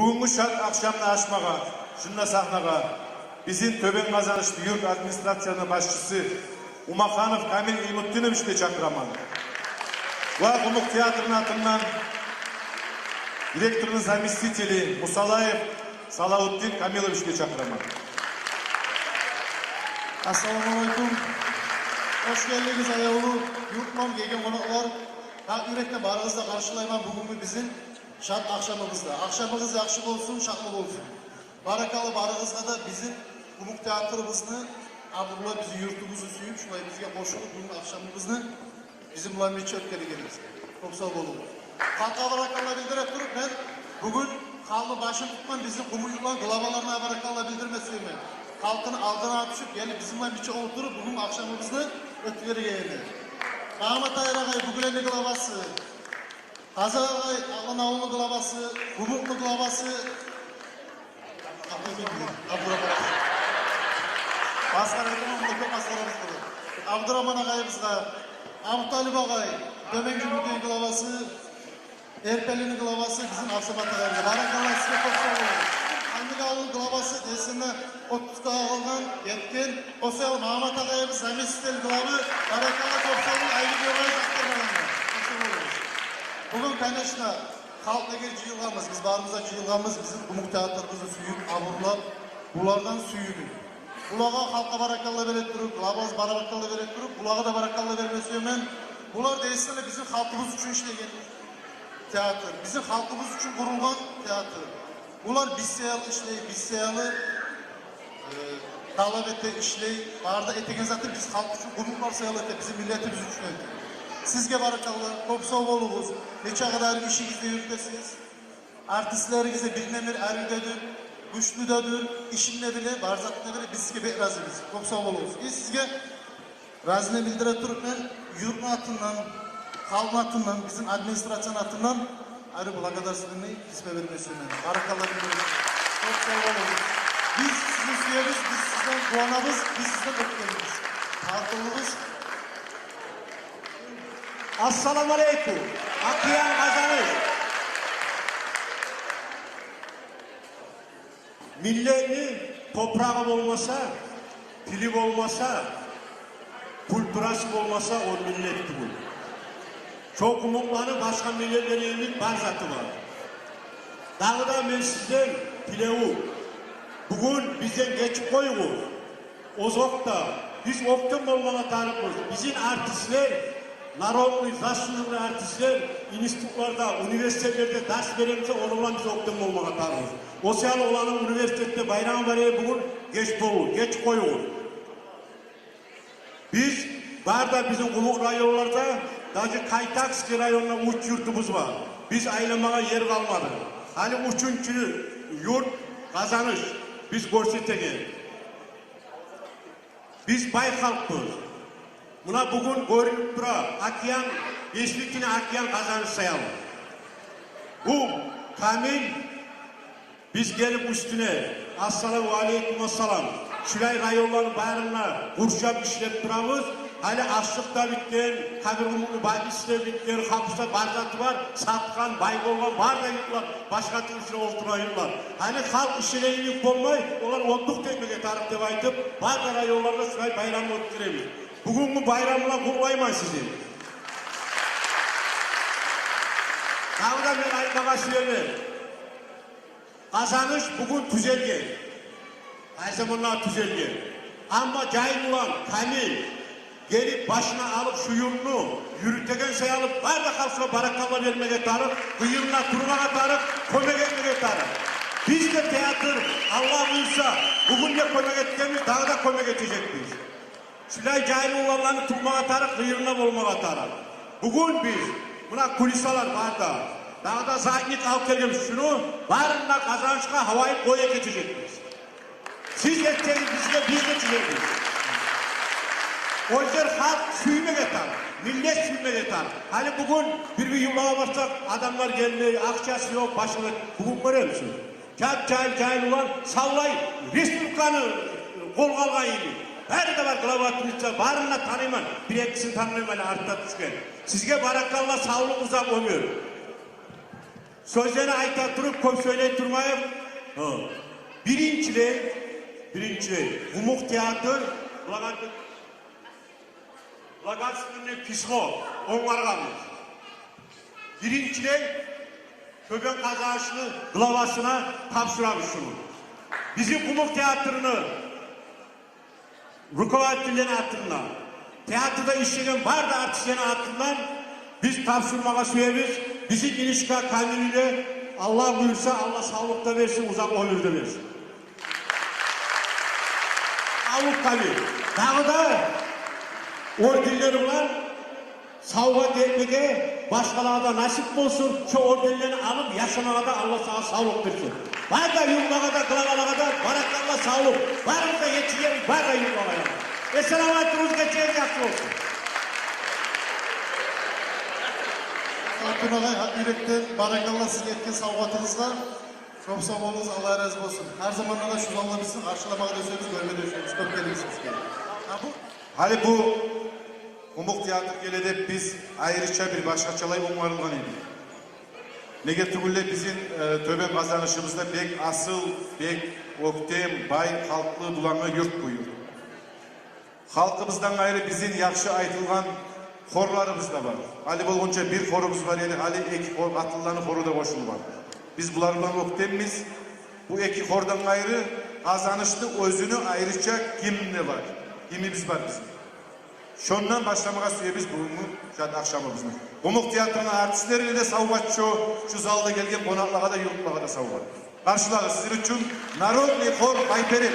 Бүгінгі шат ақшамны ашмаға, шынна сахнаға, bizim Төбен Қазаныш Юрт администрацияны başçısı Умаханов Камил Имуттиновичті чакыраман. Ва Умук театрын атынан директорының заместители Мусалаев Салаутдин Камиловичті чакыраман. Assalamualaikum. Hoş geldiniz ayağını yurtman gelgen konuklar. Tak yürekten barınızda karşılayman bugün bizim şat akşamımızda. Akşamımız yakşı olsun, şatlı olsun. Barakalı barınızda da bizim Umuk Teatrımızını, Abdullah bizi yurtumuzu suyup, şurayı bizge koşulup bugün akşamımızını bizim Muhammed Ötkeli geliriz. Çok sağ olun. Halka barakallah bildirip durup ben bugün kallı başın tutman bizim kumuyulan glavalarına barakallah bildirmesi söyleyeyim. Halkın aldığına düşüp gelip bizimle birçok oturup bugün akşamımızda ötüleri geldi. Rahmet Ayragay Bugülenli glavası, Hazar Ağay Ağlan Ağlı glavası, Umutlu glavası, Abdurrahman Ağay'ımızda, Abdülhalim Ağay, Dömen Cümhuriyeti glavası, Erpeli'nin glavası bizim Aksabat Ağay'ımızda. Barakallah size çok sağ olun. Anlık glavası desinde 30 ağıldan yetkin. O sefer Mahmut Ağay'ımız Zamestel glavı. Barakallah çok sağ olun. Ayrı bir olay jaktırmalarına. Bugün kanışla halkla gel cıyılgamız. Biz barımıza cıyılgamız. Bizim Umuk Teatrımızı suyup, avurlap, bulardan suyudu. Bulağa halka barakallah verip durup, labaz barakallah verip durup, bulağa da barakallah vermesi hemen. Bular değilse bizim halkımız için işleyen tiyatr. Bizim halkımız için kurulgan tiyatr. Bunlar bisseyalı işley, bisseyalı talabette işley. Barda etegen zaten biz halk için kurulgar sayalı ete, bizim milletimiz için ete. Sizge barakallah, çok sağ olunuz. Neçe kadar işinizde yürütesiniz. Artistlerinize bir erdedir, güçlüdür, işinle bile, barzatına bile biz gibi razıyız. Çok sağ olunuz. Biz sizge razine bildire durup ben yurt atından, halk atından, bizim administrasyon atından ayrı bula kadar sizinle isme vermeyi söyledim. Barakallah biliriz. Çok sağ olun. Biz sizin suyarız, biz sizden duanabız, biz sizden öpkeliyiz. Halkımız. Assalamu alaikum. Akiyan Kazanış. Milletinin toprağı olmasa, dili olmasa, kültürası olmasa o milletti bu. Çok umutları başka milletlerin barzatı var. Daha da ben sizden pilevu. Bugün bizden geçip koyuyoruz. Ozok'ta biz oktum olmana tanıkız. Bizim artistler, narodlu, zaşsızlıklı artistler, institutlarda, üniversitelerde ders verirse onunla biz oktum olmana tanıkız. Osyal olanın üniversitede bayram var bugün geç koyuyoruz. Biz var da bizim umut rayonlarda Dacı Kaytakski rayonunda uç yurtumuz var. Biz aylamaya yer kalmadı. Hani üçüncü yurt Kazanış. Biz görsetege. Biz bay halkız. Buna bugün görünüp dura. Akiyan, beşlikini Akiyan Kazanış sayalım. Bu Kamil biz gelip üstüne Assalamu aleykum assalam. Şulay rayonların bağrına kurşap işlep duramız. Hani açlıkta bitten, kabirumunu badisle bitten, hapısta barzatı var, satkan, baybolgan, var da yıklar, başka türlüsüne oturayırlar. Hani halk işine yük olmay, onlar olduk tekmege tarif dep aytıp, bazı yollarda şurayı bayramı öttüremiz. Bugün bu bayramına kurmayman sizi. Daha da ben aytmağa söyleyeyim. Kazanış bugün tüzelgen. Her zamanlar tüzelgen. Ama cahil olan Kamil, gelip başına alıp şu yurunu yürütegen şey alıp var da kalsına barakallah vermeye tarık, kıyımına turmaya tarık, kömek etmeye tarık. Biz de tiyatr Allah buyursa bugün de kömek ettiğimiz daha da kömek edecek biz. Şulay cahil olanlarını turmaya tarık, kıyımına olmaya tarık. Bugün biz buna kulisalar var da daha da zahitlik alıp geleceğimiz şunu varında Kazanış'a havayı koya geçecek biz. Siz edeceğiniz bizle biz geçeceğiz. O yüzden halk suyuna yeter, millet suyuna yeter. Hani bugün bir yıllağa başlar, adamlar gelmiyor, akçası yok, başına. Bugün görüyor musun? Cahil olan sallay, Respublikanı kol kalgan gibi. Her de var kravatınızda, barınla tanıyman, bir ekisini tanıyman artta düşken. Sizge barakallah sağlık uzak olmuyor. Sözleri ayta durup köp söyleyip durmayıp. Birinci Umuk Teatr, Lagasının Psiko, onlar kalmış. Birinciler Töben kazanışını glavasına tapşıramış şunu. Bizim Umuk Teatrını rukovatçilerin hattından, teatrda işleyen var da artistlerin hattından biz tapşırmaya söyleriz. Bizim ilişki kanunuyla Allah buyursa Allah sağlık da versin, uzak ömür de versin. Sağlık tabii. Daha da orderleri var. Sağlık etmeye başkalarına nasip olsun. Şu orderlerini alıp yaşamaya da Allah sana sağlık versin. Var da yurtlağa da kılavalara da barakallah sağlık. Var da yetişiyor, var da yurtlağa. Esselamu aleyküm, geçeceğiz yaptı olsun. Altın Ağay yürekten barakallah sizin etkin savgatınızda. Çok sağ olunuz, Allah razı olsun. Her zaman da şu anlamışsın, karşılamaya döşüyoruz, görmeye döşüyoruz. Çok geliyorsunuz. Hani bu Umuk Teatr gelede biz ayrıca bir başka çalayı umarılgan idi. Nege tügülle bizim töben kazanışımızda bek asıl, bek oktem, bay, halklı bulanma yurt buyur. Halkımızdan ayrı bizim yakşı aytılgan horlarımız da var. Ali bolgunca bir horumuz var, yani Ali iki hor, atıllanı horu da koşulu var. Biz bulardan oktemmiz. Bu iki hordan ayrı kazanışlı özünü ayrıca gimni var. Gimimiz var bizim. Şondan başlamaya sürebiz bugünkü şad akşamımızın. Umuk Tiyatro'nun artistleriyle de savvat şu zalda gelgen konaklara da yurtlara da savvat. Karşıları sizin için Narodni Hor Bayperi.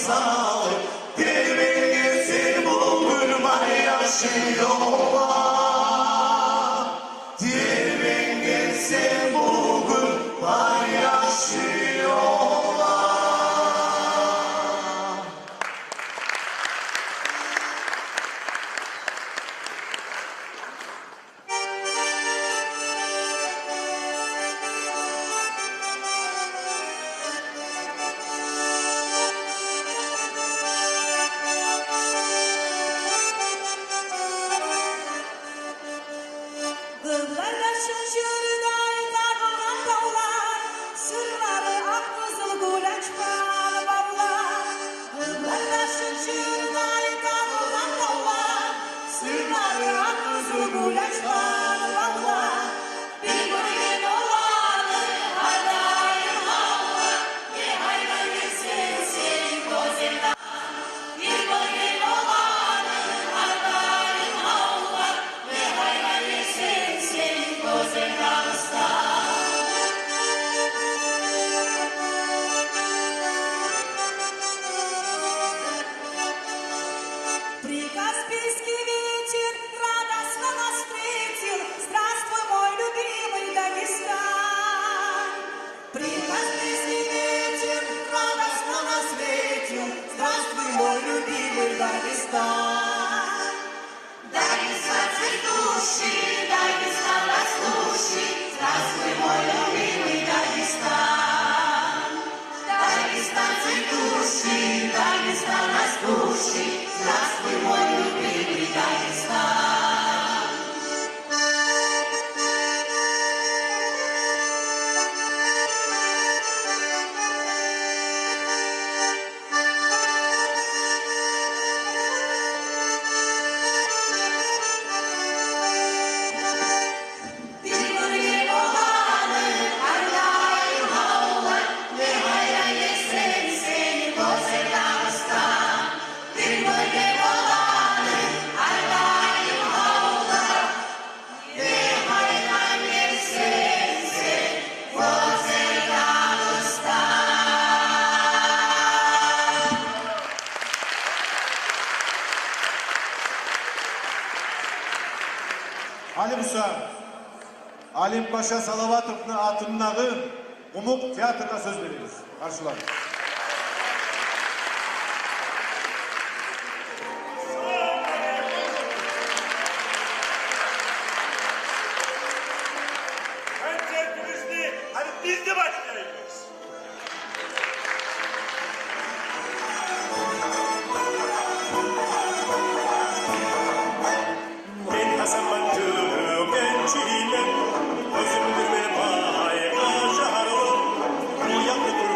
sağlık. Derben gelsin bulgur var yaşıyorlar. Derben gelsin bulgur var yaşıyorlar. Kızlarla şaşırday dağılan dağlar, sırları ak kızıl güleçten bağlar. Kızlarla şaşırday dağılan dağlar, sırları ak kızıl güleçten bağlar. Bir gün olanı haydayım Allah, bir hayra gitsin seni gözünden. Bir gün olanı haydayım Allah, bir hayra gitsin seni gözünden ıslah. Прикаспийский ветер радостно нас встретил. Здравствуй, мой любимый Дагестан. Прикаспийский ветер радостно нас встретил. Здравствуй, мой любимый Дагестан. Дагестан цветущий, Дагестан растущий. Здравствуй, мой любимый Дагестан. Дагестан цветущий, Дагестан растущий. Здравствуй, мой любимый Дагестан. Bir gün olanı haydayım Allah, ne hayra yesin seni güzel Dağıstan. Bir gün olanı haydayım Allah, ne hayra yesin seni güzel Dağıstan. Ali Musa, Alim Paşa Salavatov'un atının ağı Umuk Tiyatro'da söz veririz. Karşılayın. Öncelikle hadi biz de başlayıyoruz. Ben Hasanbancı gençliğim, özümdür ve vay aşarım. Bu yakıdır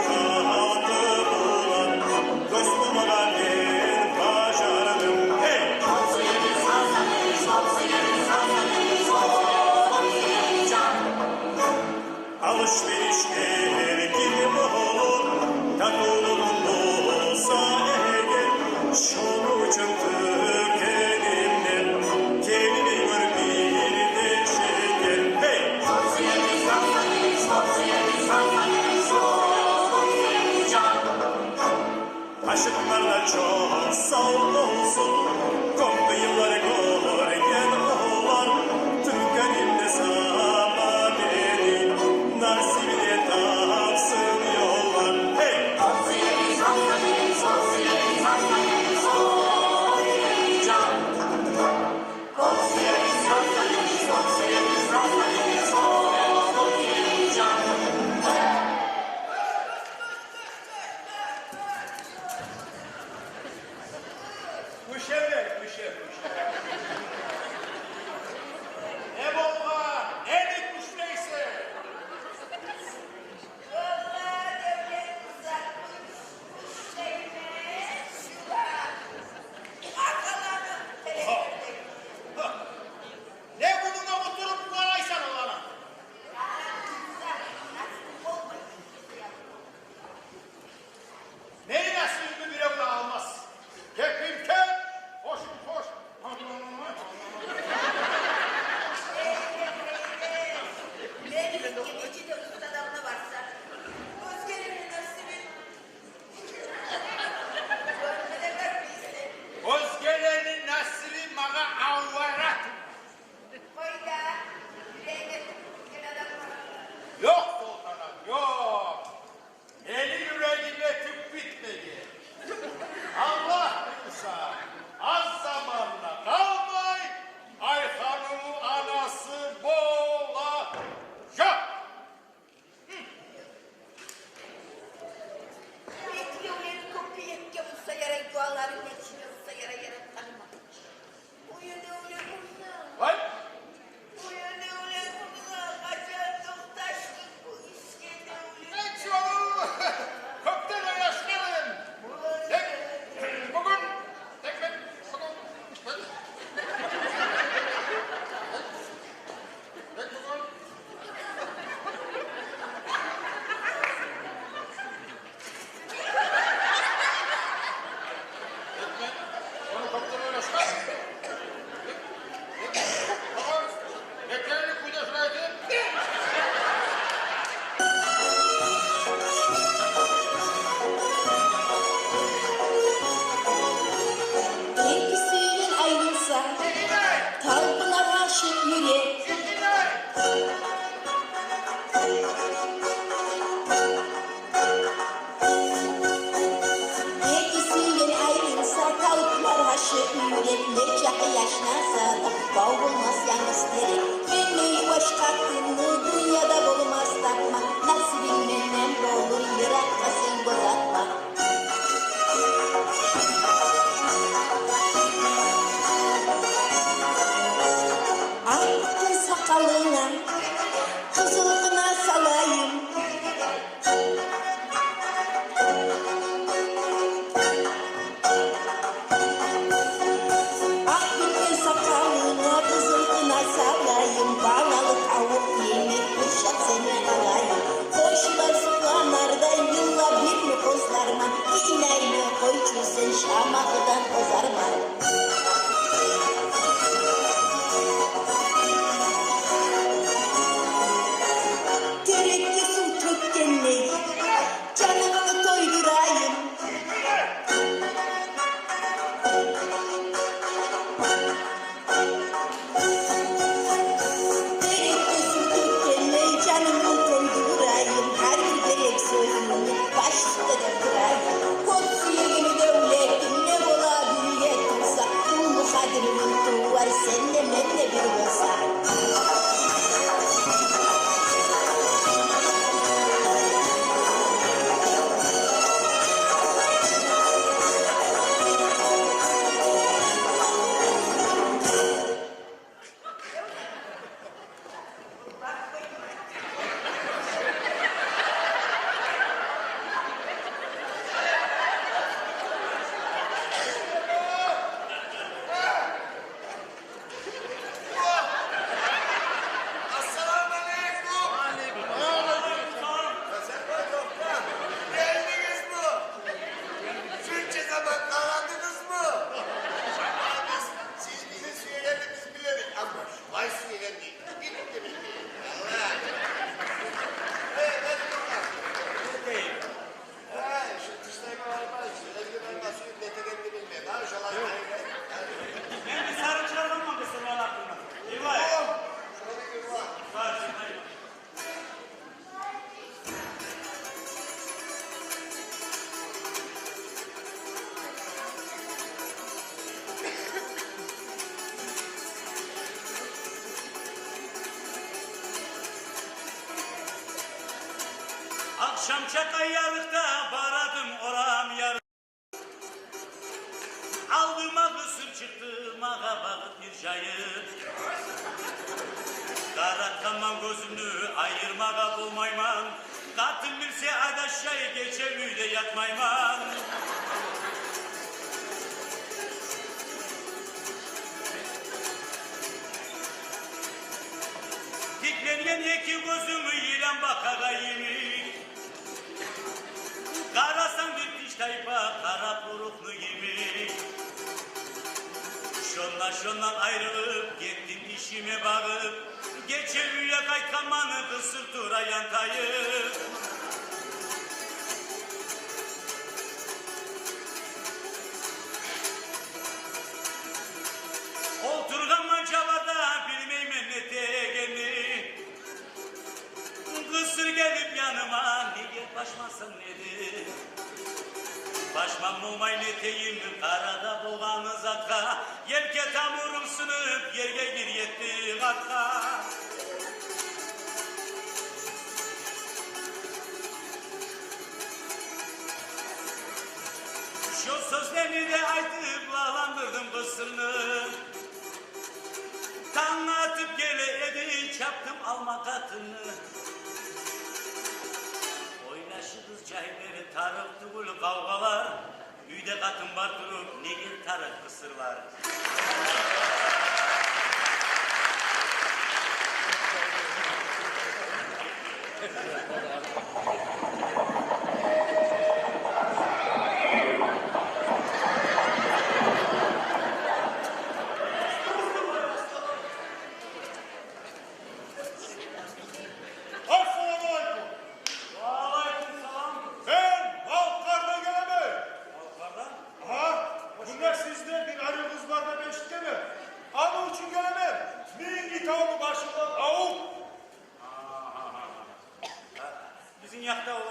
derler çakı yaşlansa da boğulmaz yalnızları. Benliği boş kalktığını dünyada bulmaz takma. Nasibin memnun olur yaratma sen göz atma. Aktın sakalına, kızılına salayım. Aktın sakalına, kızılına salayım. Banalı tavuk yemek, kuşak seni alayım. Koşular soğanlarda yılla bir mi kozlarma? İğneyle koy çözsen şamakıdan kozarma. Terekküsün tökkenlik, canını doydurayım. Terekküsün tökkenlik, canını doydurayım. Her bir gerek sözünü baş üstüne durayım. Kotsuya gibi devletin ne ola bir yetimsa, kullu kadrimin tuvar senle menle bir olsa. Geldiniz mi? Şunca zaman kavandınız mı? Siz bizi söylediniz biz bilerik ama vay söyledik. Gidin de bilmeyin. Allah. Evet, bakalım. Şu dıştaki olmaz. Şöyle olmaz. Şu betekendi bilmeyin. Maşallah. Ben bir sarı çıraramam bir sırrı hakkında. İyi var. Şöyle bir gün var. Var. Hadi. Akşam çakayarlıkta baradım oram yarım. Aldığıma kısır çıktım ağa bakıp bir şayır. Karatamam gözümü ayırmaga bulmayman. Katın bir adaşayı geçe müyde yatmayman. Diklenyen iki gözümü yilen bakaga yemin. Karasan bir diş tayfa kara buruklu gibi. Şondan ayrılıp gittim işime bağıp. Geçe üye kaykamanı kısır tura yantayı. Oturgan mancavada bilmeymen ne tegeni. Kısır gelip yanıma niye başmasın nedir? Başmam olmay neteyim karada bulganız atka. Yelke tamurum sınıp yerge gir yetti atka. Şu sözlerini de aytıp lağlandırdım kısırını. Tanrı atıp gele edi çaptım alma katını. Oynaşırız cahilleri tarık tugul kavgalar. Üyde katın var durup nigil tarık kısırlar. Assalamualaikum. Aleykümselam. Ben Halkar'da gelemem. Halkardan. Aha, bunlar sizde bir arı kız var da beşikte mi? Ama için gelemem. Mingi tavuğu başından avuk. Bizim yakta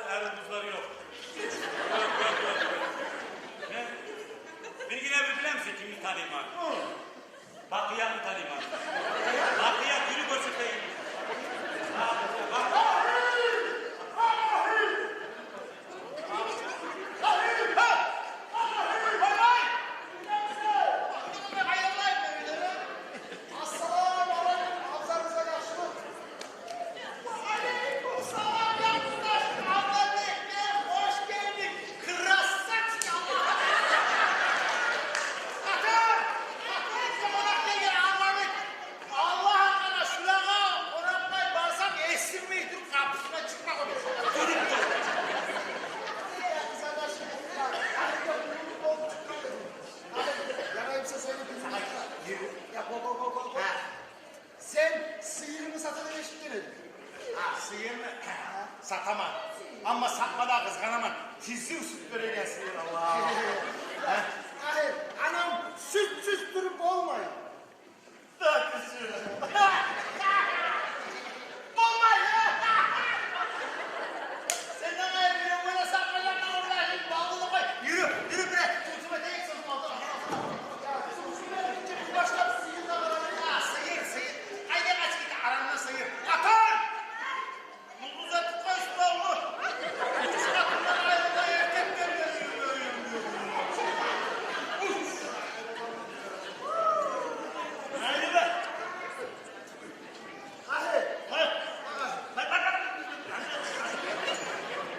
Allah kıskanama. Kesin süt böreği Allah. Hayır, anam sütsüz durup olmayın. Daha kızım. Olmayın. Senden ayrı böyle saklayacaklar orada. Şimdi bağlı koy. Yürü bre. Tutuma değil sözüm oldu. Başka bir sıyır da var. Ha, sıyır. Haydi kaç git aranına sıyır. Atın! Mutluza tıkla üstü olur. Üç katından ayrıda erkekler geliyor. Haydi be. Hadi. Bak.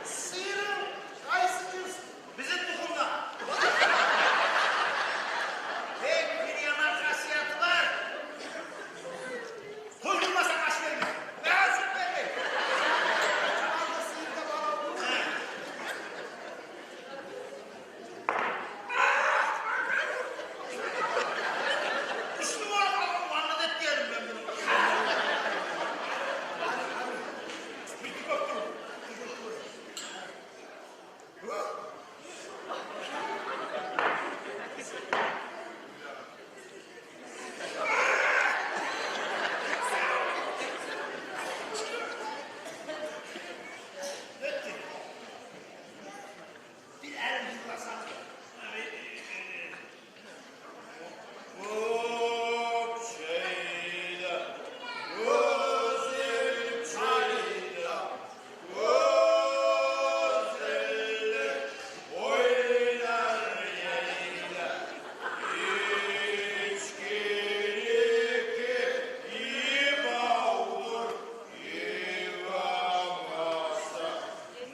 Sıyırın. Kayısı cins. Bizim tukumda. Hey, bir yaman kasiyatı var. Koyulmasa kaç verme. Daha süt verme. Çakalda sıyır da bana vur. Üstü var kalın. Anlat et diyelim ben bunu. Bitti koptu. Bir el yıklasam. Hop şeyda, gözüm çayda, gözleri oynar yayda. İçkili İmavdur, İmamasa ne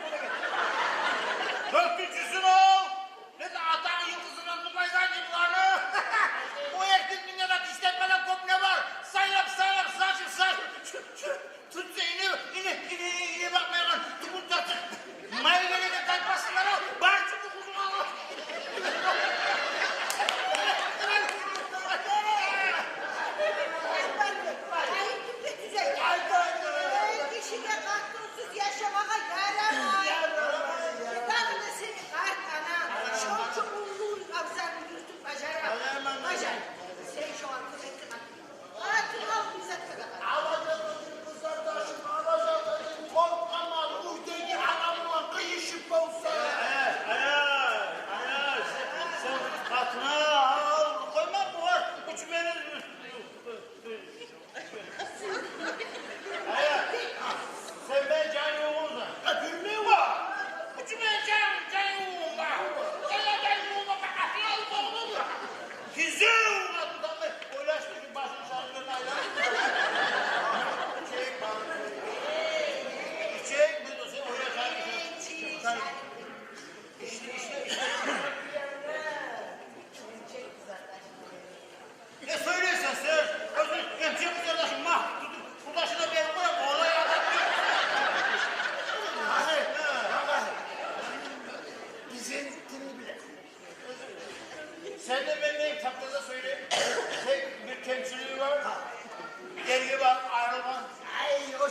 bakarlar. Dörtüncüsün ol. Ne de atan yıldızından tutmayızlar gibi kulağını. Bu erkek dünyada işletmeden kop ne var? Sayap saç. Tutsa ini bakmayan. Tukun tatı. Mayveli de kalpasınlar o. Barçı bu kuzum alır. Kişiye katkısız yaşamaya yaramaz. Ben de seni kalp ana. Çok uzun abzarını yürütüp bacaramam. Bacar. Sen şu an kuvvetli bak. Hatun al bize kadar. Alacağım kızlar taşım, alacağım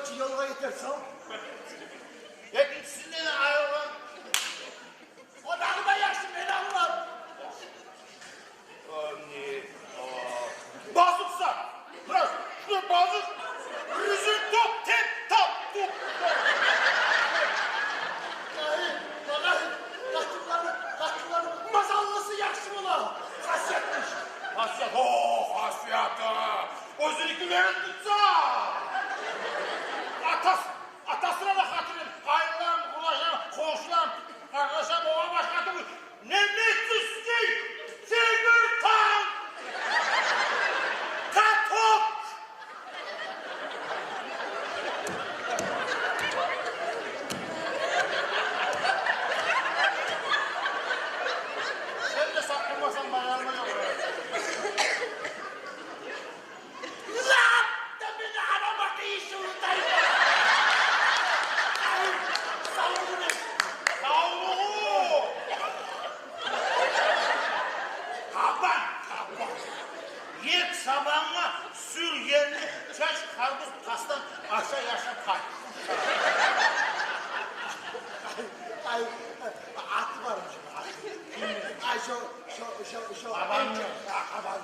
Koç yolga yetersen. Hepsinden ayrılan. O dağıma yaksın beni Allah. Anne. Bazıksa. Bırak. Şurada bazık. Rüzün top. Tep top. Top. Kaçtıkları mazallısı yaksın ola. Hasiyetmiş. Hasiyet. Hasiyeti. Özelliklerini tutsa. Atasına da hatırlayın. Kayınlarım, ulaşan, komşularım, arkadaşlar, baba başkatımız. Nemletsiz şey. Sigurtan. Katok. Sen de saklanmasan bayarma yok. Lan! Da beni aramak iyi şurudayım. Savrunu. Savrunu. Kaban. Yek sabahına sür yerini çaş karpuz pastan aşağı yaşa kay. Ay, atı varmış. Ay şu. Kaban mı? Kaban.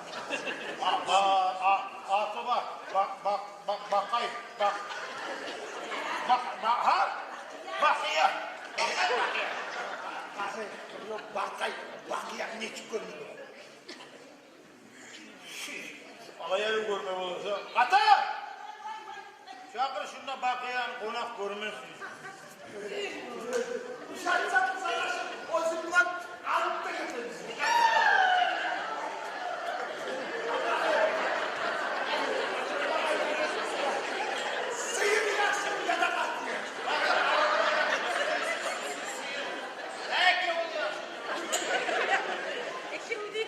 Atı var. Bakayım. Bakayım ne çıkıyor? Ayarı görmem olursa. Ata! Çakır şunda bakıyan konak görmezsiniz. Dışarı satın sanaşın. O zımdan alıp da getiririz. Sıyır yaksın ya da bakmıyor. Peki oluyor. Şimdi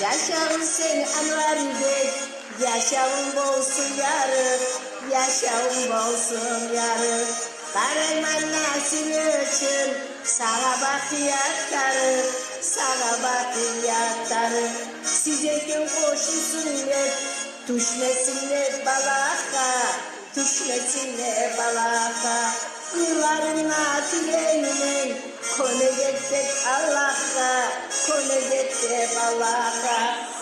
Yaşavun sen Anvar Bey, yaşavun bolsun yarı, yaşavun bolsun yarı. Karayman nasıl için, sana bakıyatları, sana bakıyatları. Size gün koşusunlar, düşmesinler balaka, düşmesinler balaka. Yılların natileyle, kone getsek Allah'a, kone getsek Allah'a.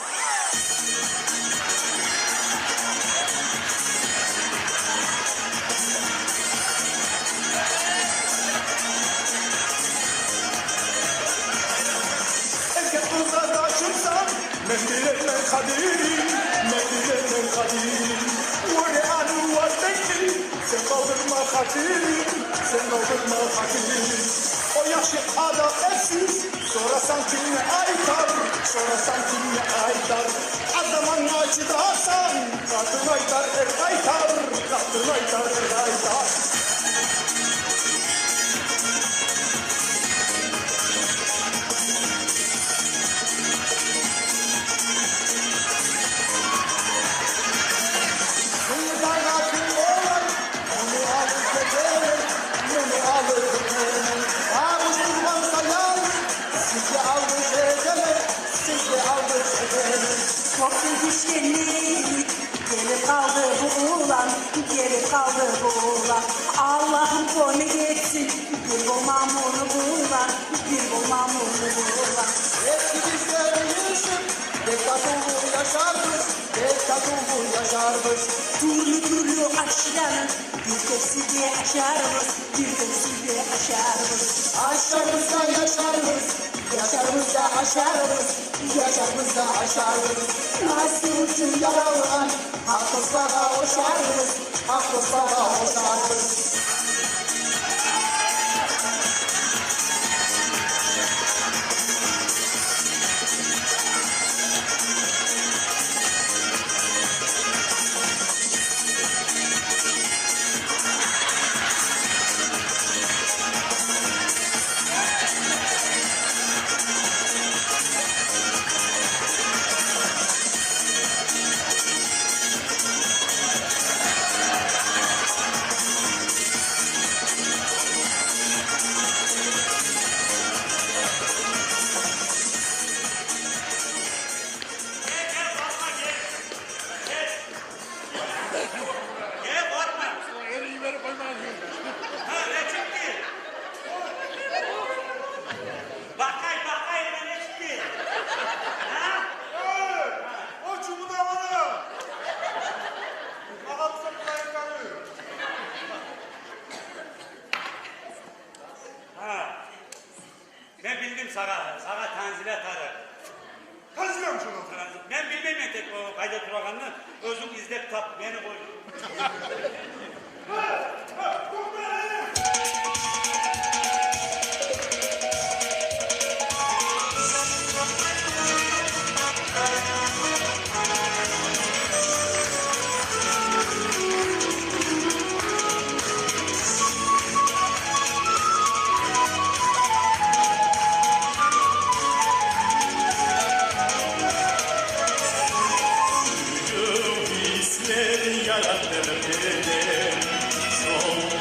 Uzada çıksam Mehdiyetle kadim Mehdiyetle kadim Vuri anu vazdekim Sen kaldırma hatim Sen kaldırma hatim O yaşı adam eksiz Sorasan kimle aytar Sorasan kimle aytar Azaman acı dağsan Kadın aytar er aytar Kadın aytar er aytar Çok güçlendik, geri kaldı bu ulan, geri kaldı bu ulan. Allah'ım kone geçsin, bir bulmam onu bulan, bir bulmam onu bulan. Eski bizlerimizin Dekadolu yaşarmış Dekadolu yaşarmış Türlü aşıların bir tepsiye aşarmış, bir tepsiye aşarmış. Aşağımızda yaşarmış Yaşarımızda aşarmış Yaşarımızda aşarmış Nasıl için yaralan Haklıslara hoşarmış Haklıslara hoşarmış Gel korkma. Ha ne çıktı? Bakay ne çıktı? Ha? O çubuğu da bana. Bakalım sen buraya kalıyor. Ha. Ben bildim sana tanzile tarı. Kazıyorum şunu. Ben bilmem ya tek o kayda turakanını özüm izlep tap beni koydum. Hisleri yarattı beni. Son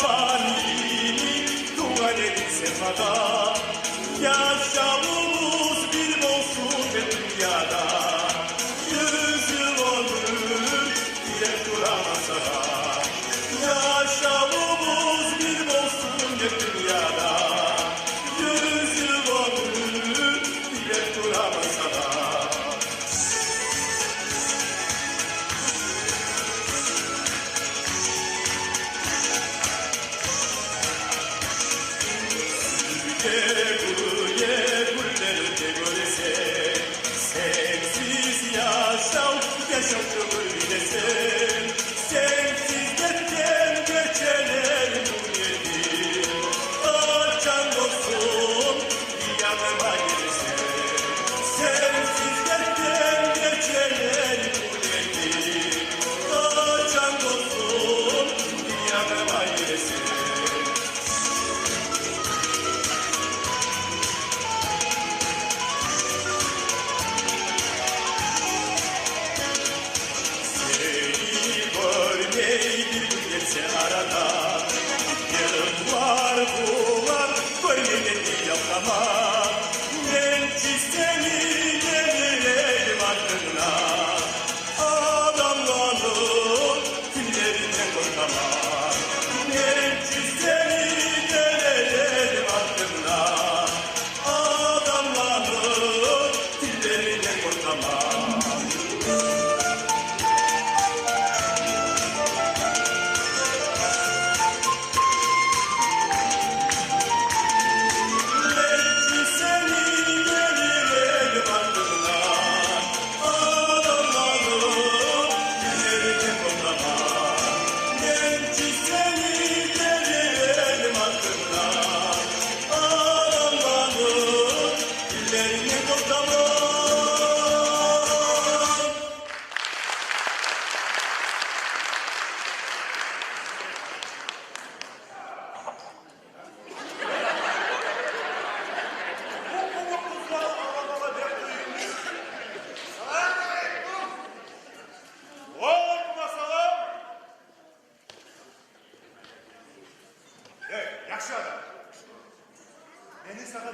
Senin sana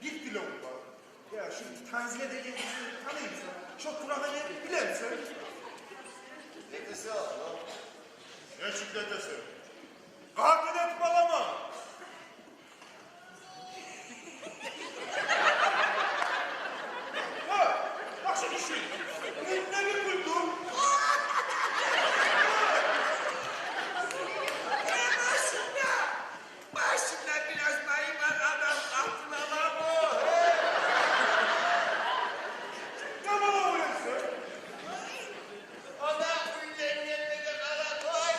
bir kilom var. Ya şu tanzim edeceğin bizi tanıyayım sana. Çok kurağı ne bilir misin? Dedesi oğlum. Ne şiddetesi? Katil etmelama! Ha, bak şimdi şu. Ne bir buldum? Başında biraz mayın var adam aklına bu. Tamam oluyorsun. O da kullerin yerine de kara koy.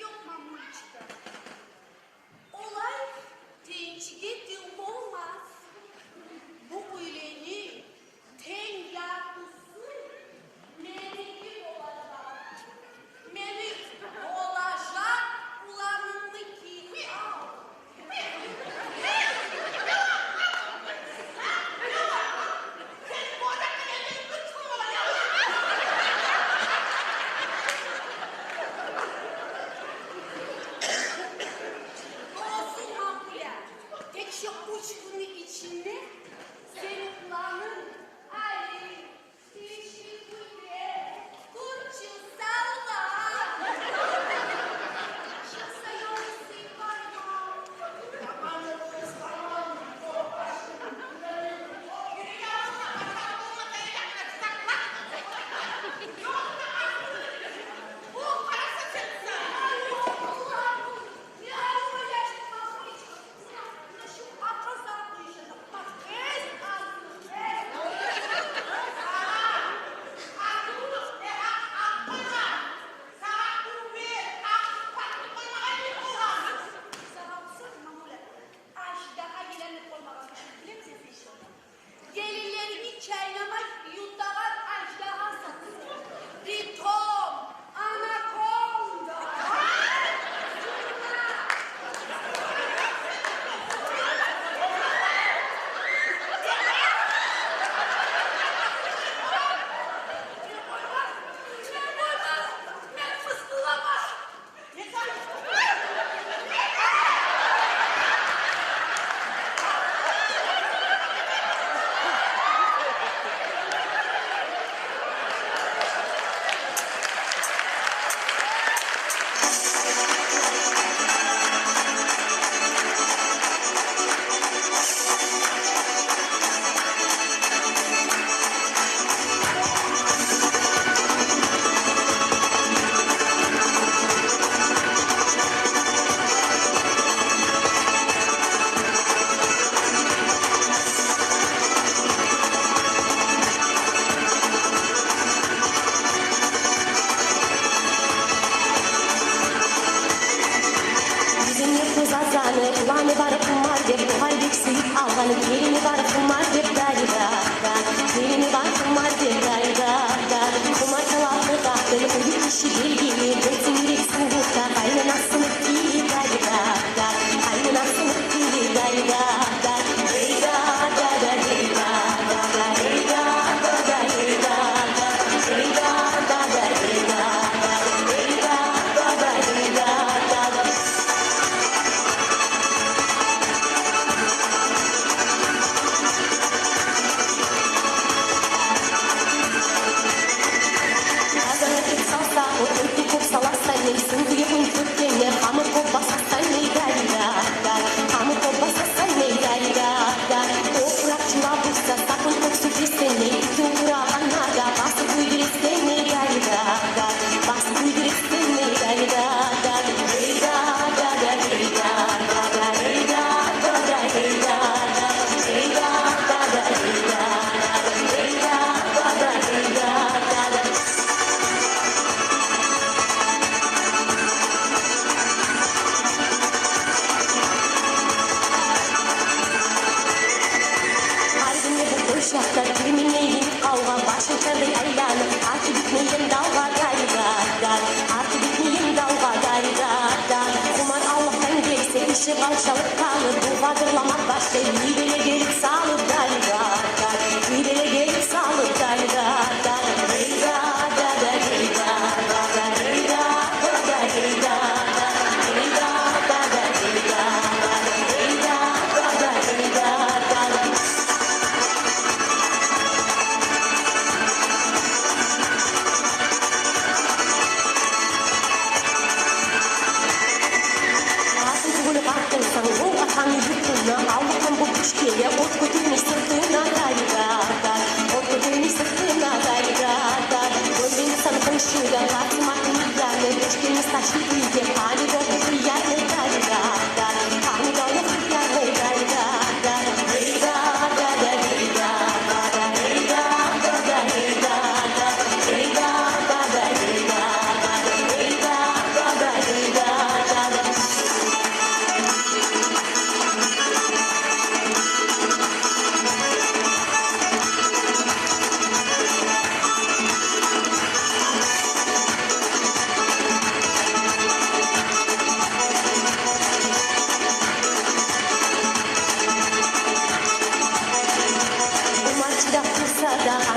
Yok Mamulçika. Olay tencide olmaz. Bu öyleni ten yargısı meleki olacak. Melik olacak ulanını kimi al. Olsun Makbule. Tek şu 3 günün içinde senin kulağın Ali, dişi kuyruğu, kurçu salla. Şasa yolu sıkarma. Gelinlerini çaylamak yutarak ajdaha satıyor. Ritom, anakonda. Bizim yurtuz azanı, ulanı barkım var de bu halde suyup alganı. Gelini barkım var de dayda, gelini barkım var de dayda. Kumar çalaklı tahtını uyup kişi bilgili, besin yürek soğukta, kaynanasını değil dayda. Kaynanasını değil dayda. Dayda, dayda, dayda, dayda, dayda, dayda, dayda, dayda, dayda, dayda. Alçalıp kalır bu vadırlamak başka bir bile gelip sağlık dayda. Bir bile gelip sağlık dayda. Dayda, dayda, dayda, dayda, dayda, dayda, Sen bu atan yurtuna Avrupa'nın bu güçlüğe ot taşı iyice hali dolu yer ne gayda hali dolu yer ne gayda gayda gayda gayda gayda gayda gayda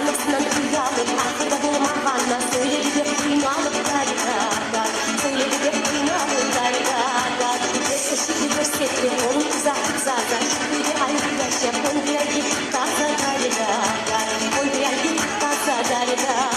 anasından uyanıp arkada bulmağına söyledi de kıymalık gayda söyledi de kıymalık gayda ve şimdi gösterdi onun uzaklık zaten şimdi ayrı yaşa konduya git taza gayda konduya git taza gayda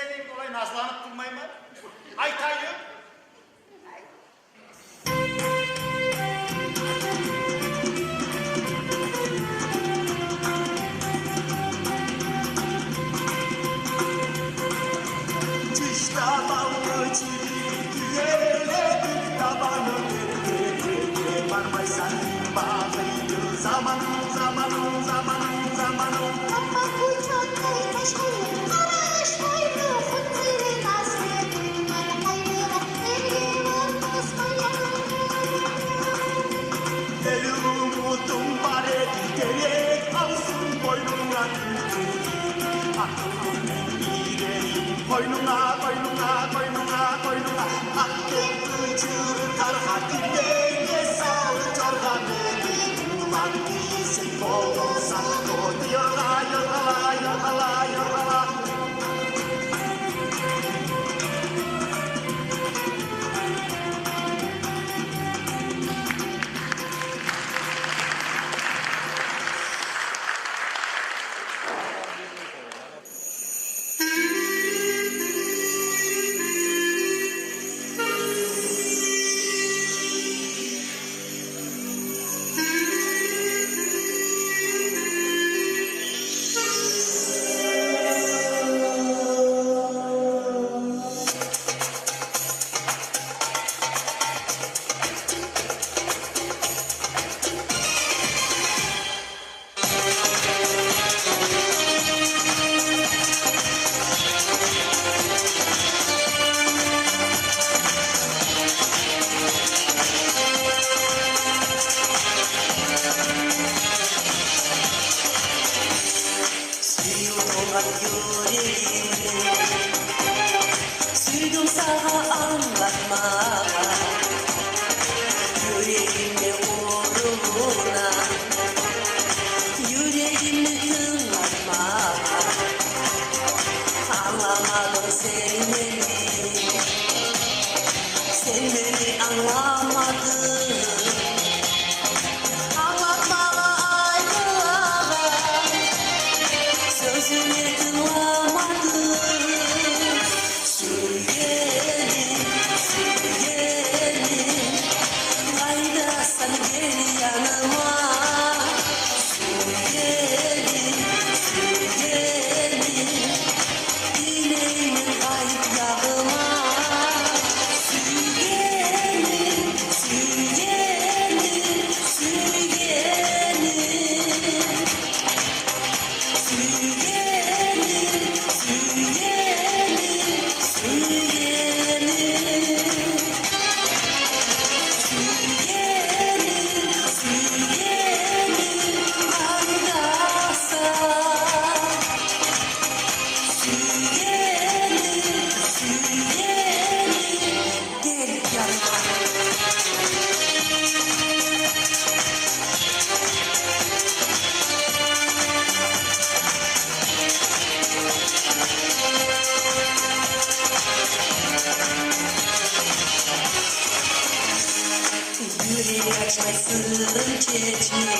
sevdiğim dolayı nazlanıp durmayın mı? Ay Tayyip. Koynuna, koynuna, koynuna, koynuna, akken kıcır kar hakimde sağ çorga beni ulan iyisin olsan o yorala, yorala, yorala, yorala. Sürdüm sana anlatmaya yüreğimde uğruna, yüreğimi tınlatmaya. Anlamadım seni, sen beni anlamadın. Anlatmalı ayrılığa, sözünü tınlamadın. Sürgenim, sürgenim, hayda sen gel yanıma. Sürgenim, sürgenim, dileğimin kayıp yağıma. Sürgenim, sürgenim, sürgenim, sürgenim, sürgenim, yüreği açmasın çeçme,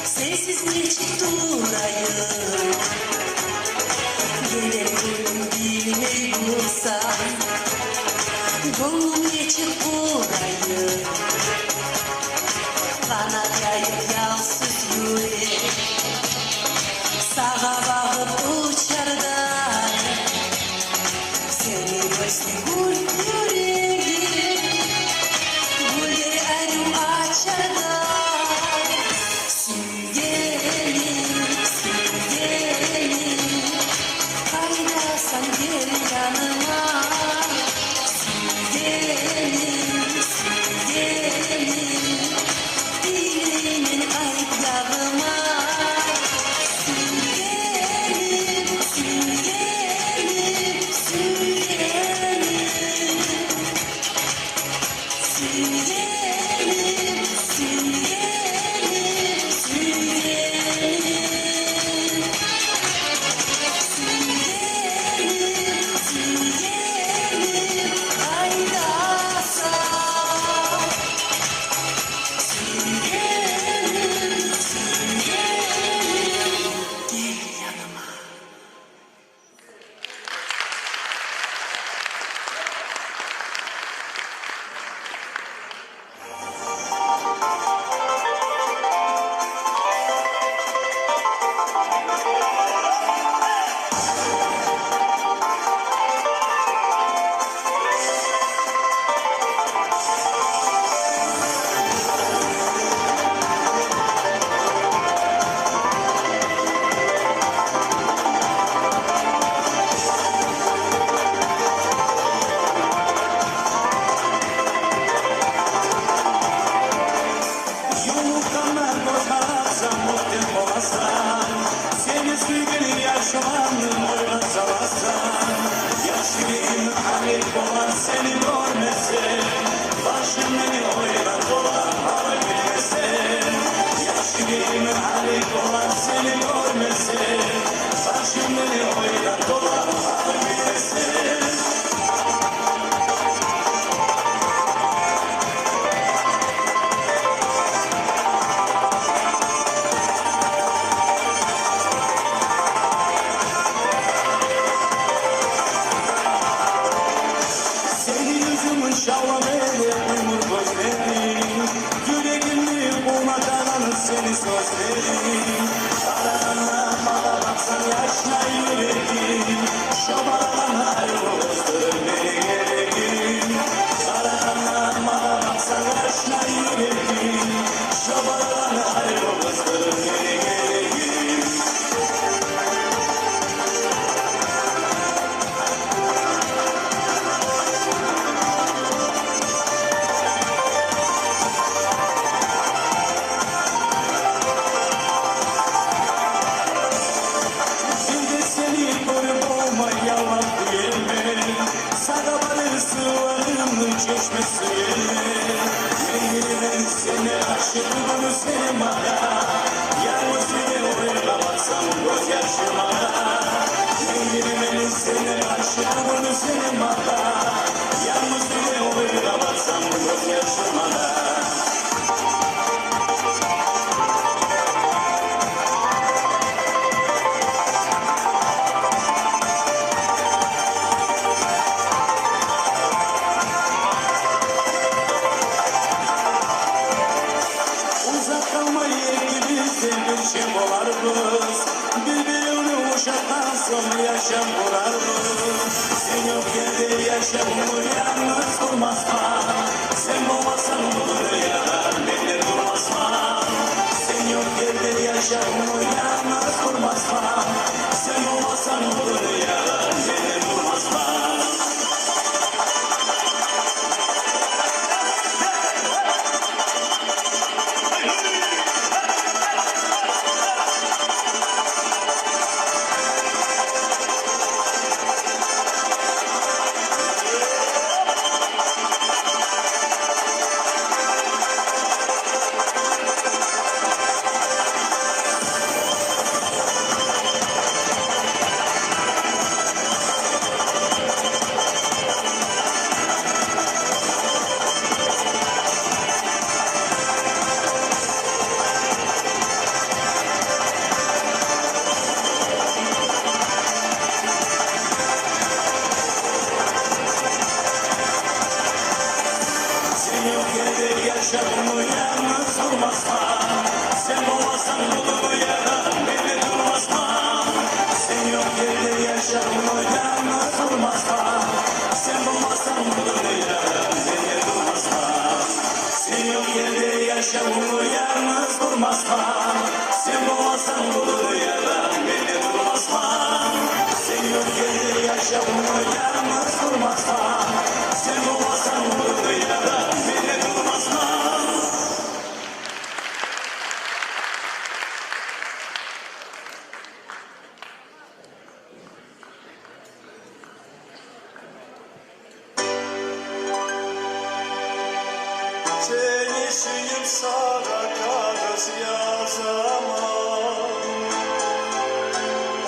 sensiz geçip durayım. Gelelim bilmeyi bulsam, gönlüm geçip burayı. Kanat yayıp yalsız yürek, sağa bakıp uçar da. Seni görsün gül yüreğim, gülleri ayrım açar da. Sürgenim, sürgenim, hayda sen gel yanıma. Sürgenim, sürgenim, dileğimin kayıp yağıma. Sürgenim, sürgenim, sürgenim, sürgenim, sürgenim, sürgenim, sürgenim, sürgenim. çalarsan Yaşlıyım Halil olan seni görmesin Başım beni oynar dolan bana gülmesin Yaşlıyım Halil olan seni görmesin Başım beni oynar dolan bana gülmesin Seni sözlerim Kararına bana baksan yaşla yüreğim Şamarana ayrılır beni gereğim Kararına bana baksan yaşla yüreğim Şamarana ayrılır beni gereğim Çeşmesi Nehirden seni aşkımı seni bana Yalnız beni oynamasam gözyaşıma Nehirden seni aşkımı seni bana Yalnız beni oynamasam gözyaşıma Birbirini uşaktan sonra yaşam kurarız Sen yok yerde yaşamımı yalnız kurmazsan Sen olmasan olur ya beni durmazsan Sen yok yerde yaşamımı yalnız kurmazsan Sen olmasan olur ya beni durmazsan Yaşamımı yalnız durmazsan Sen olmasan olur ya beni durmazsan Sen yok yerde yaşamımı yalnız durmazsan Sen olmasan olur ya beni durmazsan Sen yok yerde yaşamımı yalnız durmazsan Sen olmasan olur ya beni durmazsan Sen yok yerde yaşamımı yalnız durmazsan Sen olmasan olur ya beni durmazsan Seni suyum sana kağıt yazamam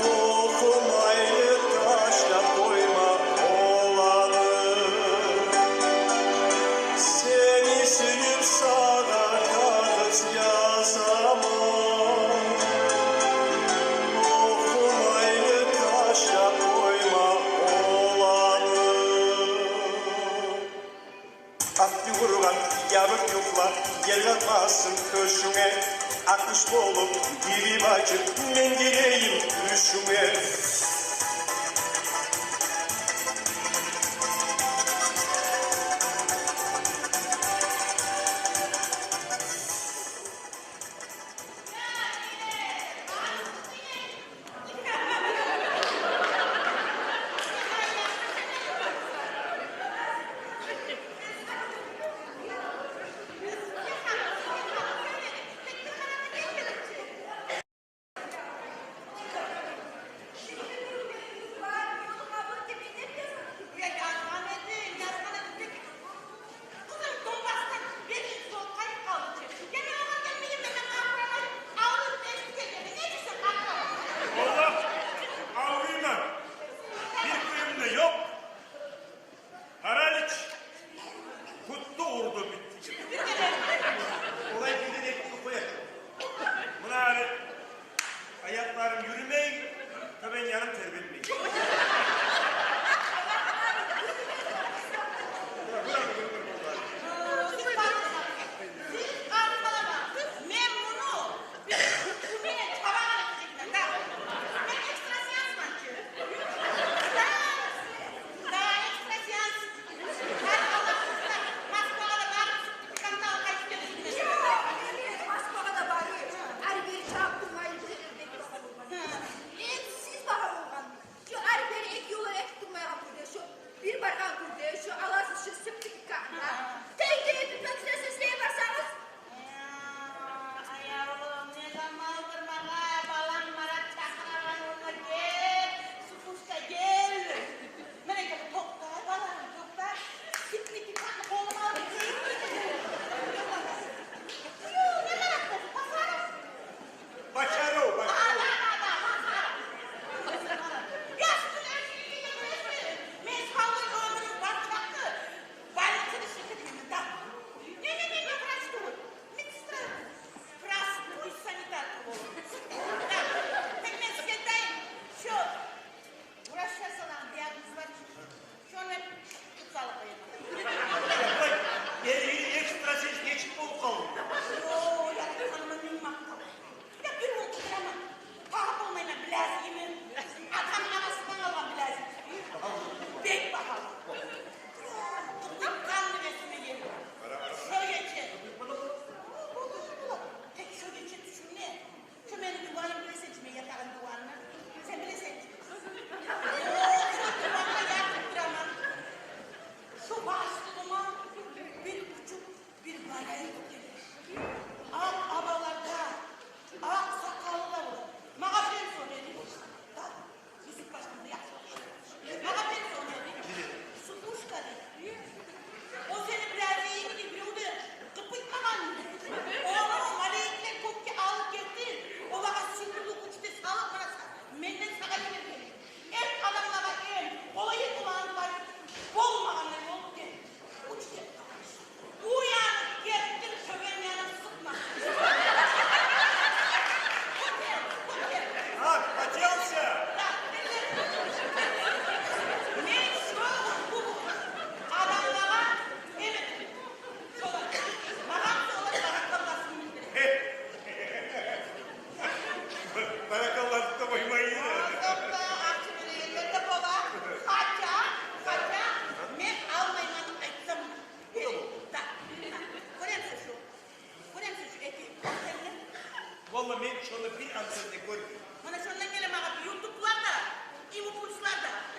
Okumayı taşla koyma olanı Seni suyum sana kağıt yazamam Okumayı taşla koyma olanı Aklı vurulan yarık yoklar yer atmasın köşüme Akmış olup diri bacı ben gireyim düşüme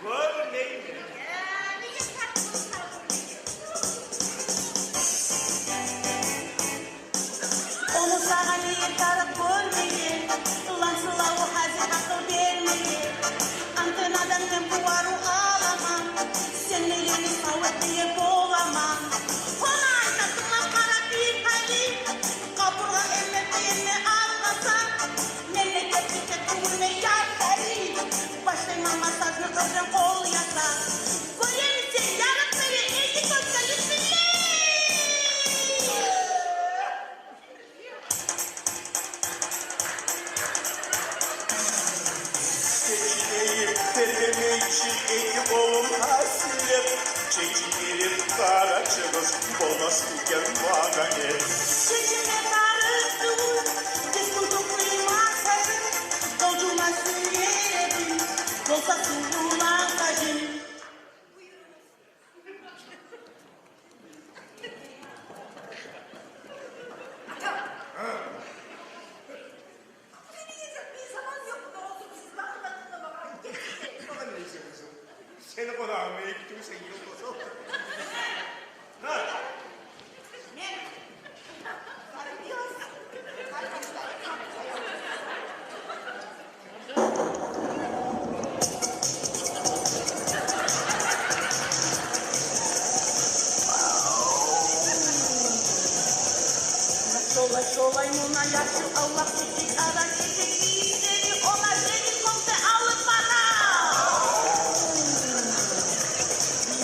Görmeyin. Onu sana niye taraf görmeyin. Ulan sılavı hazin akıl vermeyin. Antenadan ben bu varu alamam. Sen elini savet diye boğamam. Ona aytasına kara bir hali. Kapıra emmettiğini anlasan. Memleket tükettiğini yaşayın. Başlayma masajını özen kol yasan. Koyemeyecek yaratları eli gösterisi. Çekileyim terleme için elim oğlum hasilem. Çekilirim karacımız olmaz iken bana gel. Çeşime karıştım, deskuldum kıymasın, dolcuma sürüyelim, dolsa sundulan kacım. Seni konağımaya gittimse yılmaz. Ha? Şolay muna yaşım Allah çekik aran çekik iyisleri ona seni komse alıp bana.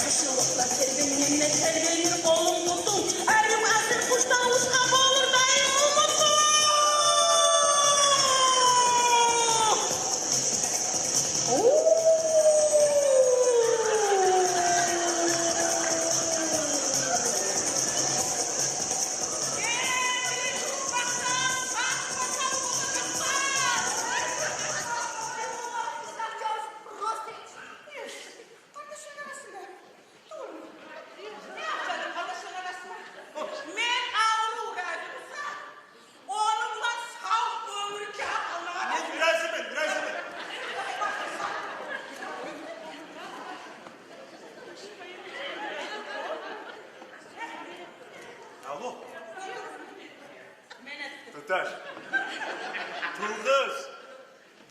Yaşlılıkla serbenimle serbenir kolum tutum. Erim asır kuştan uçkap olur dayım umutum. Münasebet. Alo. Tutar. Tuğuz.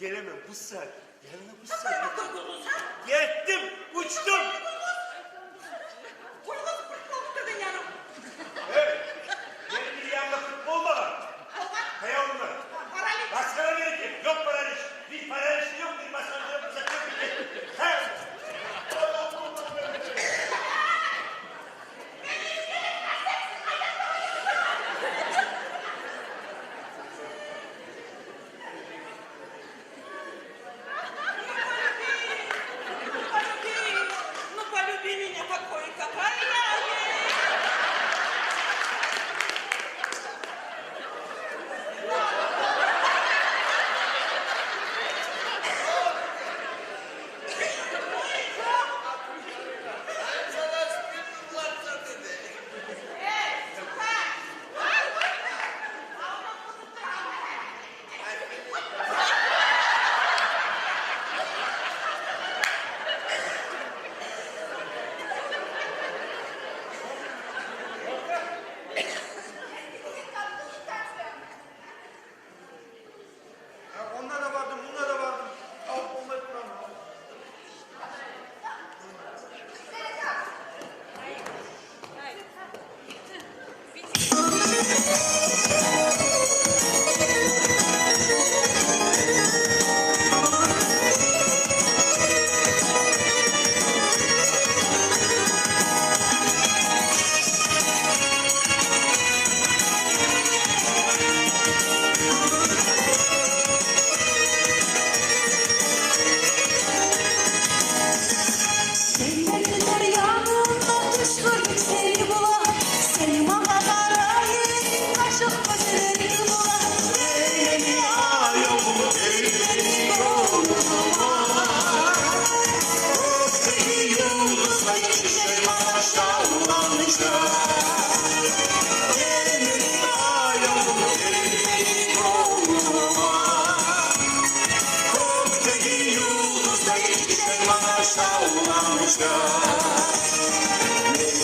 Gelemem bu saat. Yanına bu saat. Gittim, uçtum. Evet. Yeni bir yanında futbol var. Hayalımda. Başkana gerek yok paralış. Bir paralış yok, bir masaj yok, bir sakın bir şey. He.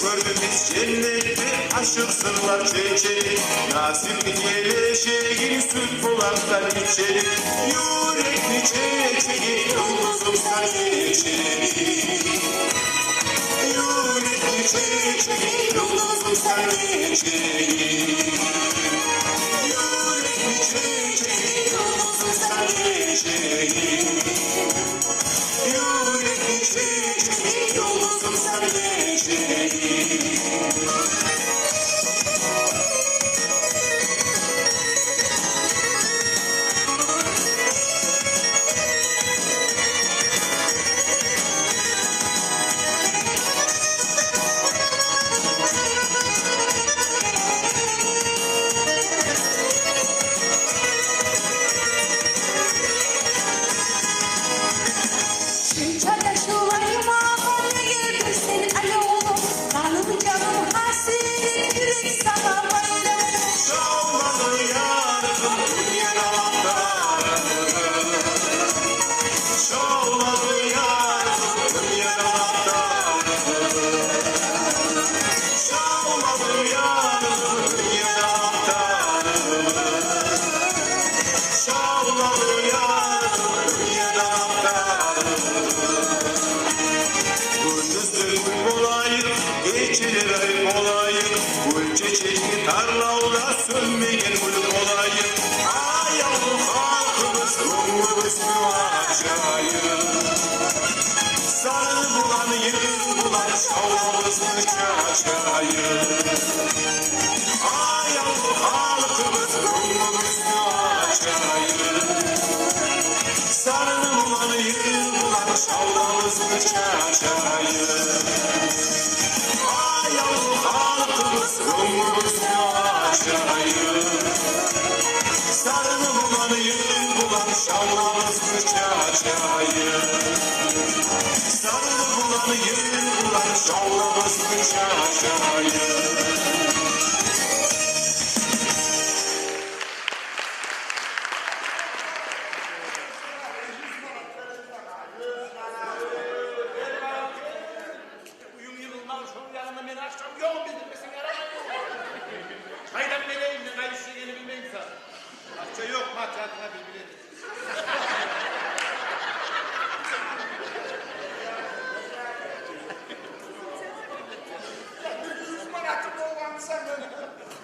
Gördüğümüz cennette aşık sırlar çeçeli Nasip geleceğin süt bulaktan içeri Yürekli çeçeli yıldızım sen geçeli Yürekli çeçeli yıldızım sen geçeli Yürekli çeçeli yıldızım sen geçeli Yürekli çeçeli yıldızım sen geçeli Tarlaula sönmeyen gül olayım Ay yavrum halkımız ruhumuz muacayım Sarı bulan yıl bulan şavlamızı çaçayım Ay yavrum halkımız ruhumuz muacayım Sarı bulan yıl bulan şavlamızı çaçayım Ay yavrum halkımız ruhumuz Sarını bulan yıl bulan şavlamızı çaçayım Sarını bulan yıl bulan şavlamızı çaçayım Uyum yılından sonra yanıma beni akşam yol bildirmesin yaramayın. Çaydan meleğim ne kayışı yeni bilmeyin sen. Akça yok makyatına bilbiledir.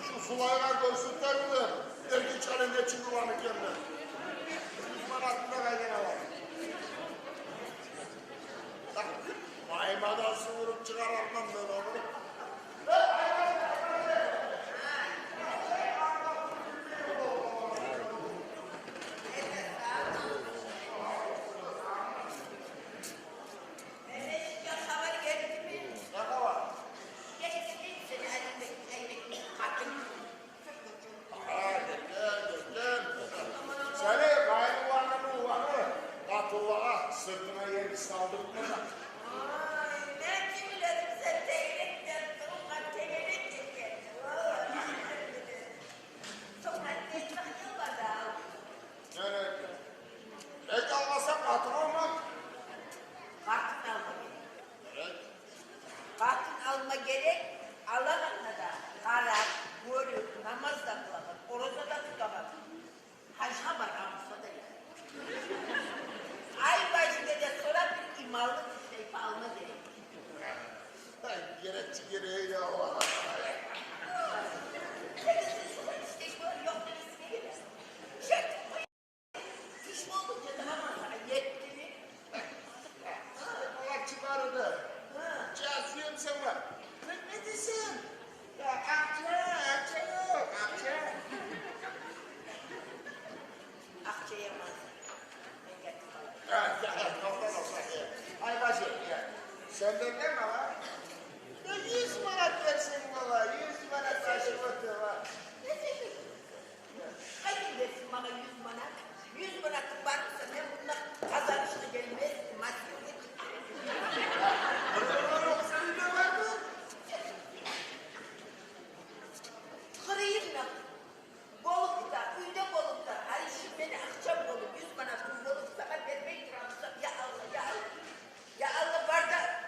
Şu sulaylar görsünler mi? Erkin çalınca çıkıvanı kendine. Uzman aklına kaydına var. Maymadan sıvırıp çıkaralım ben onu. Sırtına yerini saldırtma. Ben kimilerim sen değnekten sonra tenerek geçerdin. Sonra geçmek yılmadı. Evet. Peki almasak katıl olmak. Kartın alma gerek. Evet. Kartın alma gerek. Allah'ınla da karar, görü, namaz da kılamaz. Oroza da tutamaz. Hacca bakamışsa da yani. Ay başında da sonra bir imarlı bir şey alma gerek. Gerekçi gereği ya Allah. Allah çıkardı. Cazıyım sana. Ne diyorsun? Ya akça yok, akça. Akça yemez. Ay bacı, senden ne mi var? 100 manat versin bana, 100 manat taşı otu var. Hadi versin bana 100 manat. 100 manatın varsa ne bunlar kazanışlı gelmez. Masyon Sen de vardı. Kırıyım ya. Bolukta, uyda bolukta. Ay şimdi beni akşam boluk, 100 manatın boluk sana vermeyi duramsam. Ya Allah, ya Allah. Ya Allah var da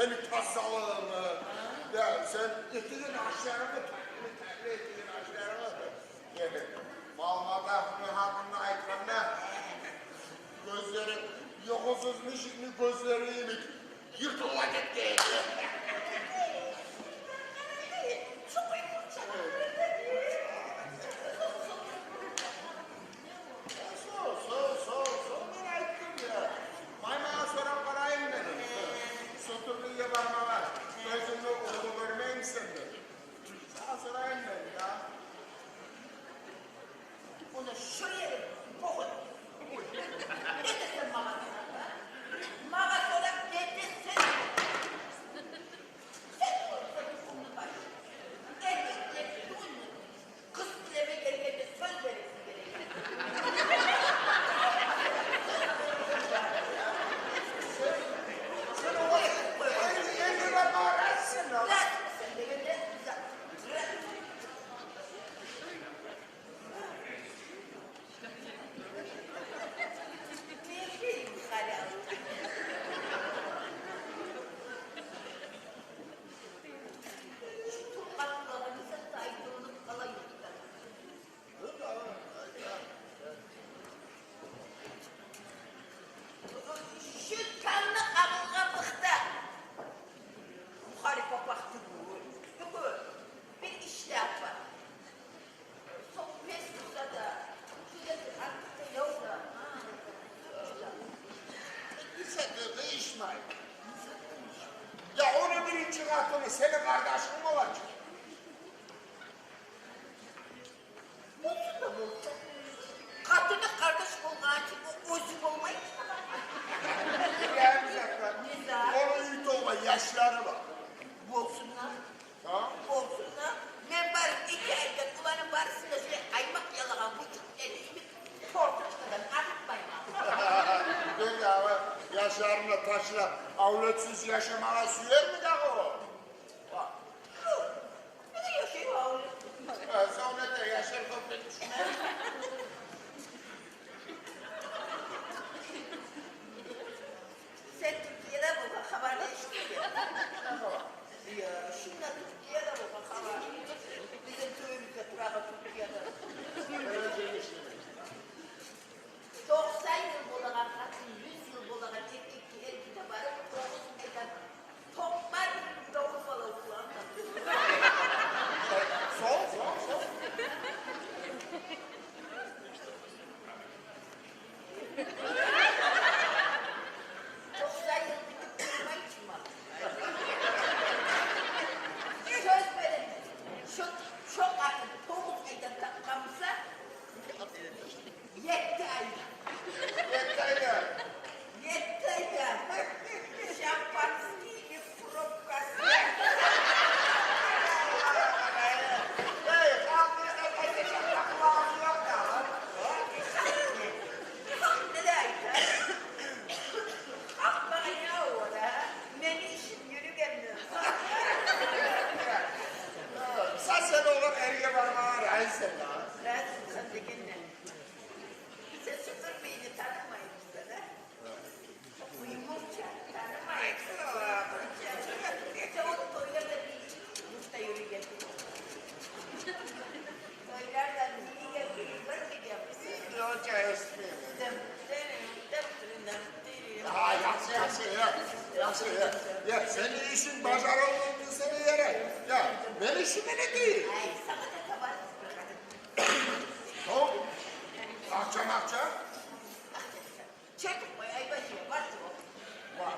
seni tasalığını. Ya sen ettiğin aşlarını terli ettiğin aşlarını. Yani malmada hakkında ayıklarına gözleri yokusuzmuş şimdi gözleri yırtıla gitti. Ben ayıktım ya. Maymana soran parayım dedim. Soturduğu yabarma var. Gözümü oğlu görmeyeyim sende. Sana sorayım ben ya. Onu şuraya kokun. Ne desin bana? Bana sonra ne desin? Sen olsun bunu bak. Erkekler bunu. Kız eve geldiğinde söz verirsin gerekir. Sen o elime bağırarsın. Lan sen de gönder. Ne yapayım hala? Şu topraklarımıza saydırılıp kalayım. Şu kanlı kaburgamlıkta muhalif baktı bu. Bir işler var. Sohbet da şurada artık yok da. Lisede değişmeyin. Ya onu birinci katını senin kardeşin mi olacak? Olsun da bulsa. Kadını kardeş bulmak için o özüm olmayı Gelmeyecekler. Nizar. Onu yut olma yaşları var. Olsunlar. Tamam. Olsunlar. Ben bari 2 ayda ulanın barısında şöyle kaymak yalagan buçuk elimi portakçadan arıtmayın. Ben ya yaşlarımla taşla avletsiz yaşamaya sürer mi daha o? Bak. Ne de yaşıyor oğlum? Sonra da yaşar kopya düşüner. Sen Türkiye'de bu haber değişti ya. Ya şimdi Türkiye'de bu haber. Bizim köyümüzde Turaga Türkiye'de. 90 yıl bulagan kadın, 100 yıl bulagan erkekki el kitabı aydan toplar davul falan kullandı. Sol. 90 yıl bitip durma için var. Söz verin. Çok akıl 9 aydan takmamıza 7 ayda. Yettayla. 7 ayda. Şampanski, provokasyon. Hey, kalkmışta kaçacak takmağım yok da lan. Ne ayda? Akma ya orada. Ne işin yürü gelmiyor. Sen olur erge varmaya rahatsın lan. Lazım sen de gene. Sen sıfır beyni tanımayın sana. Bu yumurta tanımayın. Sen o toylarda bir yumurta yürü geldi. Toylardan iyi geldi. Var mı gelmişsin? Yoca esmeyeyim. Dım. Ha yaxşı ya senin işin bazar olduğunu seni yere. Ya ben işim öyle değil. Ay sana da tabar. Tamam. Akça. Çekip koy ay başı var mı? Var.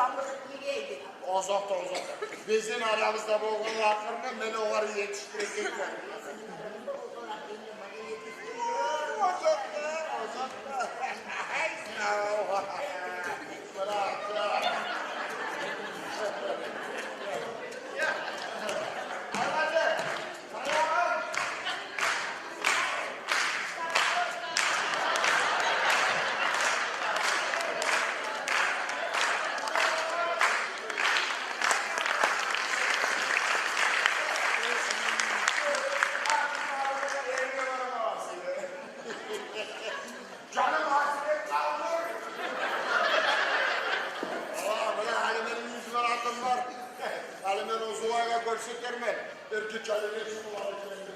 Oğlanlık neydi? Uzakta. Bizim aramızda bu oğlan hakkında beni o araya yetiştirecekler. Uzakta. Bırak. Canım hasret kalmış. Bana Halime'nin yüzüne atım var. Halime'nin o zuvayla görsütlerme. Erkek Halime'nin zuvayla görsütlerme.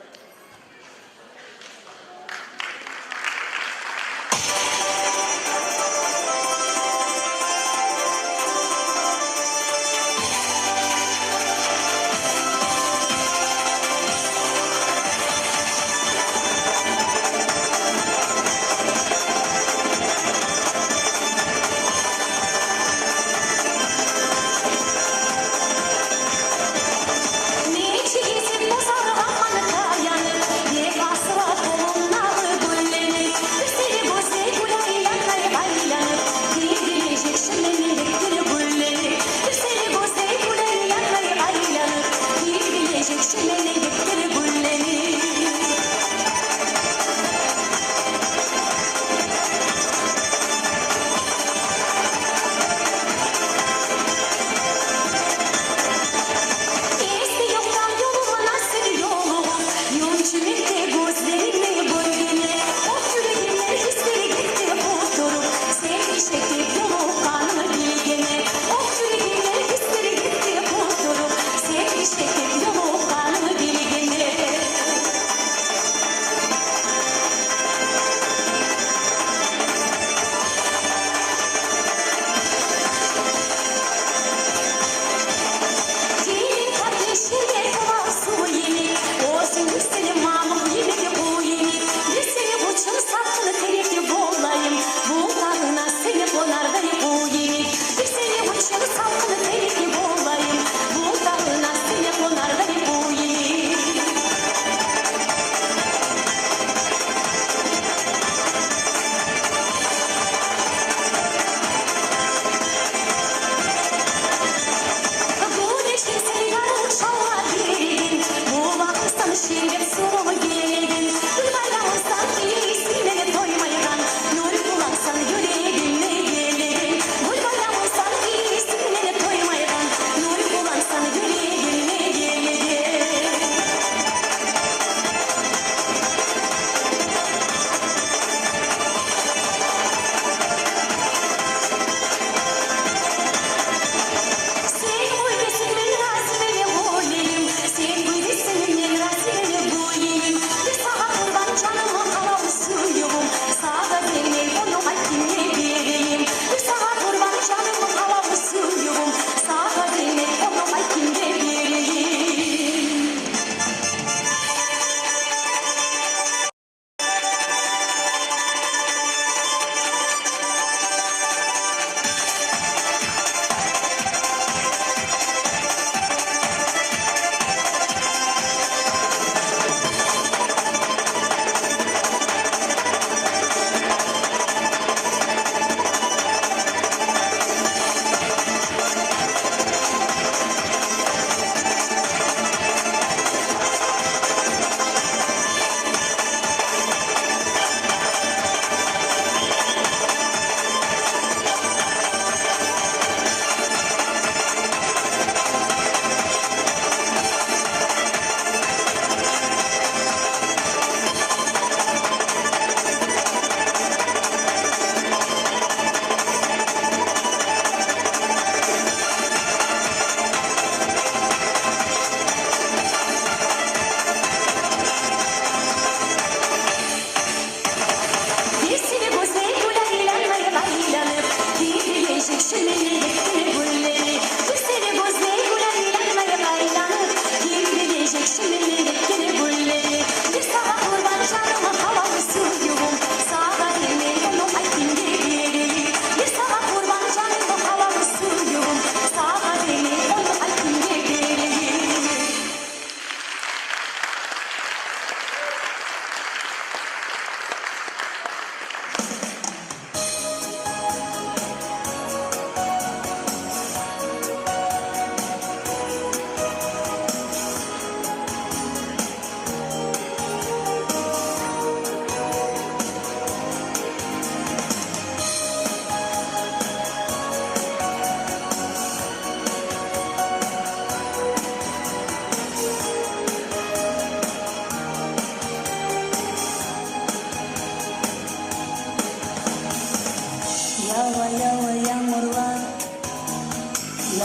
Ne içi gizim bu sarı amanıka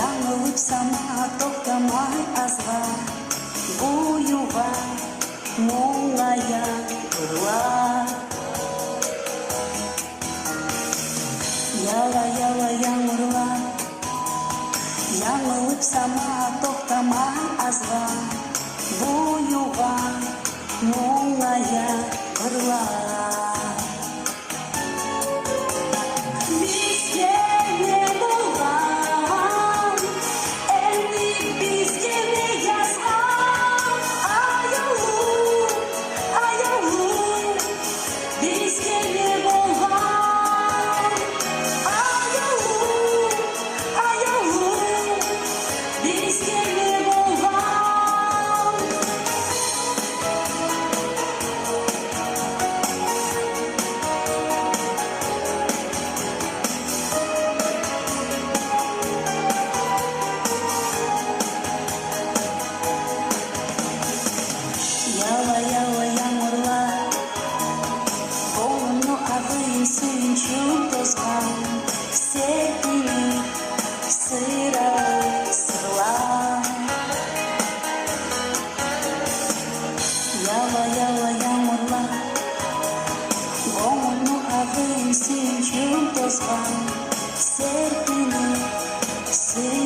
Жаңылып сама тоқтамай азға, буюға мұңая ұрлар. Яла яңырлар, жаңылып сама тоқтамай азға, буюға мұңая ұрлар. Бізге не болған, әлі бізге не жазған, аяулы, бізге не болған, аяулы, бізге не болған. Яла яңырлар, қолымны ағайын сүйіншім тозған, серпілі сыралы сырлар. Яла яңырлар, қолымны ағайын сүйіншім тозған, серпілі сырлар.